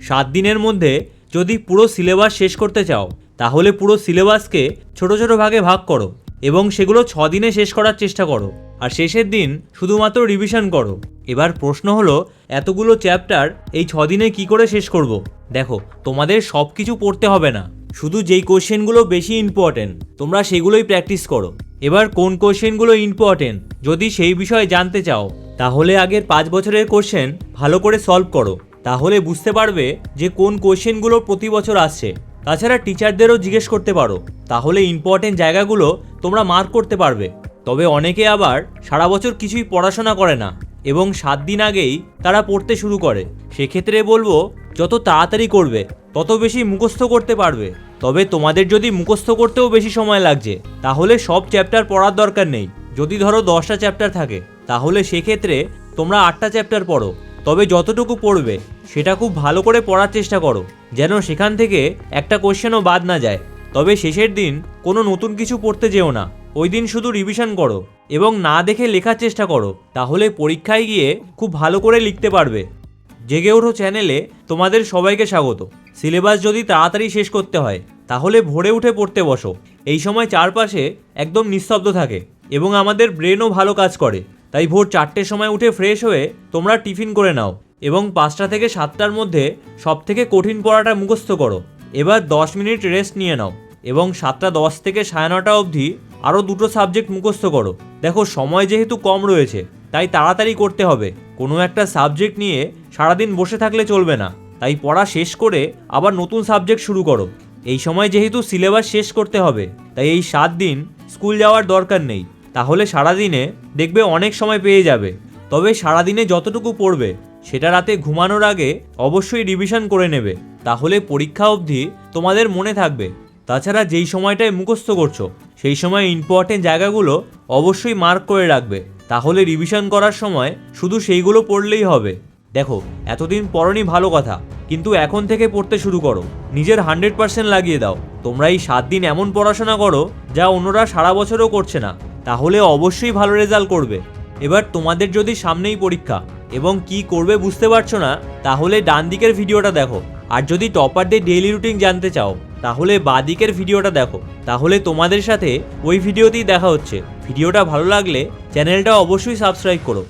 7 দিনের মধ্যে যদি পুরো সিলেবাস শেষ করতে চাও তাহলে পুরো সিলেবাসকে ছোট ছোট ভাগে ভাগ করো এবং সেগুলো 6 দিনে শেষ করার চেষ্টা করো আর শেষের দিন শুধুমাত্র রিভিশন করো। এবার প্রশ্ন হলো এতগুলো চ্যাপ্টার এই 6 দিনে কি করে শেষ করব? দেখো, তোমাদের সব কিছু পড়তে হবে না, শুধু যেই কোশ্চেনগুলো বেশি ইম্পর্টেন্ট তোমরা সেগুলোই প্র্যাকটিস করো। এবার কোন কোশ্চেনগুলো ইম্পর্টেন্ট যদি সেই বিষয়ে জানতে চাও তাহলে আগের 5 বছরের কোশ্চেন ভালো করে সলভ করো, তাহলে বুঝতে পারবে যে কোন কোশ্চেনগুলো প্রতি বছর আসছে। তাছাড়া টিচারদেরও জিজ্ঞেস করতে পারো, তাহলে ইম্পর্টেন্ট জায়গাগুলো তোমরা মার্ক করতে পারবে। তবে অনেকে আবার সারা বছর কিছুই পড়াশোনা করে না এবং 7 দিন আগেই তারা পড়তে শুরু করে। সেক্ষেত্রে বলবো যত তাড়াতাড়ি করবে তত বেশি মুখস্থ করতে পারবে। তবে তোমাদের যদি মুখস্থ করতেও বেশি সময় লাগছে তাহলে সব চ্যাপ্টার পড়ার দরকার নেই। যদি ধরো 10টা চ্যাপ্টার থাকে তাহলে সেক্ষেত্রে তোমরা 8টা চ্যাপ্টার পড়ো। তবে যতটুকু পড়বে সেটা খুব ভালো করে পড়ার চেষ্টা করো যেন সেখান থেকে একটা কোশ্চেনও বাদ না যায়। তবে শেষের দিন কোনো নতুন কিছু পড়তে যেও না, ওই দিন শুধু রিভিশন করো এবং না দেখে লেখার চেষ্টা করো, তাহলে পরীক্ষায় গিয়ে খুব ভালো করে লিখতে পারবে। জেগে ওঠো চ্যানেলে তোমাদের সবাইকে স্বাগত। সিলেবাস যদি তাড়াতাড়ি শেষ করতে হয় তাহলে ভোরে উঠে পড়তে বসো। এই সময় চারপাশে একদম নিস্তব্ধ থাকে এবং আমাদের ব্রেনও ভালো কাজ করে। তাই ভোর 4টের সময় উঠে ফ্রেশ হয়ে তোমরা টিফিন করে নাও এবং 5টা থেকে 7টার মধ্যে সবথেকে কঠিন পড়াটা মুখস্থ করো। এবার 10 মিনিট রেস্ট নিয়ে নাও এবং 7টা 10 থেকে 9:30 অবধি আরও 2টো সাবজেক্ট মুখস্থ করো। দেখো, সময় যেহেতু কম রয়েছে তাই তাড়াতাড়ি করতে হবে। কোনো একটা সাবজেক্ট নিয়ে সারাদিন বসে থাকলে চলবে না, তাই পড়া শেষ করে আবার নতুন সাবজেক্ট শুরু করো। এই সময় যেহেতু সিলেবাস শেষ করতে হবে তাই এই 7 দিন স্কুল যাওয়ার দরকার নেই, তাহলে সারাদিনে দেখবে অনেক সময় পেয়ে যাবে। তবে সারাদিনে যতটুকু পড়বে সেটা রাতে ঘুমানোর আগে অবশ্যই রিভিশন করে নেবে, তাহলে পরীক্ষা অবধি তোমাদের মনে থাকবে। তাছাড়া যেই সময়টায় মুখস্থ করছো সেই সময় ইম্পর্টেন্ট জায়গাগুলো অবশ্যই মার্ক করে রাখবে, তাহলে রিভিশন করার সময় শুধু সেইগুলো পড়লেই হবে। দেখো, এতদিন পড়নি ভালো কথা, কিন্তু এখন থেকে পড়তে শুরু করো, নিজের 100% লাগিয়ে দাও। তোমরা এই 7 দিন এমন পড়াশোনা করো যা অন্যরা সারা বছরও করছে না, তাহলে অবশ্যই ভালো রেজাল্ট করবে। এবার তোমাদের যদি সামনেই পরীক্ষা এবং কি করবে বুঝতে পারছো না তাহলে ডান দিকের ভিডিওটা দেখো, আর যদি টপারদের ডেইলি রুটিন জানতে চাও তাহলে বাঁ দিকের ভিডিওটা দেখো। তাহলে তোমাদের সাথে ওই ভিডিওতেই দেখা হচ্ছে। ভিডিওটা ভালো লাগলে চ্যানেলটা অবশ্যই সাবস্ক্রাইব করো।